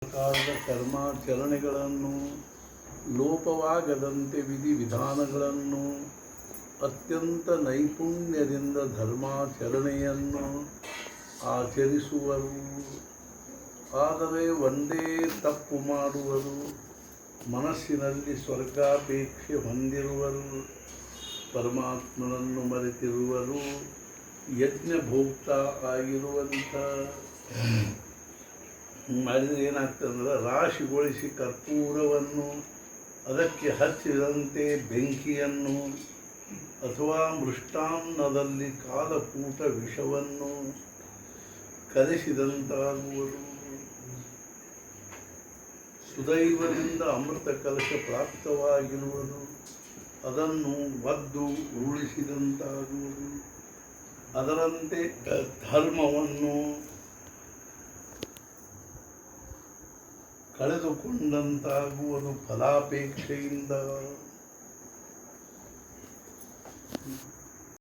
ಪ್ರಕಾರದ ಕರ್ಮಾಚರಣೆಗಳನ್ನು ಲೋಪವಾಗದಂತೆ ವಿಧಿವಿಧಾನಗಳನ್ನು ಅತ್ಯಂತ ನೈಪುಣ್ಯದಿಂದ ಧರ್ಮಾಚರಣೆಯನ್ನು ಆಚರಿಸುವರು. ಆದರೆ ಒಂದೇ ತಪ್ಪು ಮಾಡುವರು. ಮನಸ್ಸಿನಲ್ಲಿ ಸ್ವರ್ಗಾಪೇಕ್ಷೆ ಹೊಂದಿರುವರು. ಪರಮಾತ್ಮನನ್ನು ಮರೆತಿರುವರು. ಯಜ್ಞಭೋಕ್ತ ಆಗಿರುವಂಥ ಮಾಡಿದರೆ ಏನಾಗ್ತದಂದ್ರೆ, ರಾಶಿಗೊಳಿಸಿ ಕರ್ಪೂರವನ್ನು ಅದಕ್ಕೆ ಹಚ್ಚಿದಂತೆ ಬೆಂಕಿಯನ್ನು ಅಥವಾ ಮೃಷ್ಟಾನ್ನದಲ್ಲಿ ಕಾಲಕೂಟ ವಿಷವನ್ನು ಕಲಿಸಿದಂತಾಗುವುದು. ಸುದೈವದಿಂದ ಅಮೃತ ಕಲಶ ಪ್ರಾಪ್ತವಾಗಿರುವುದು. ಅದನ್ನು ಒದ್ದು ಉರುಳಿಸಿದಂತಾಗುವುದು. ಅದರಂತೆ ಧರ್ಮವನ್ನು ಕಳೆದುಕೊಂಡಂತಾಗುವುದು ಫಲಾಪೇಕ್ಷೆಯಿಂದ.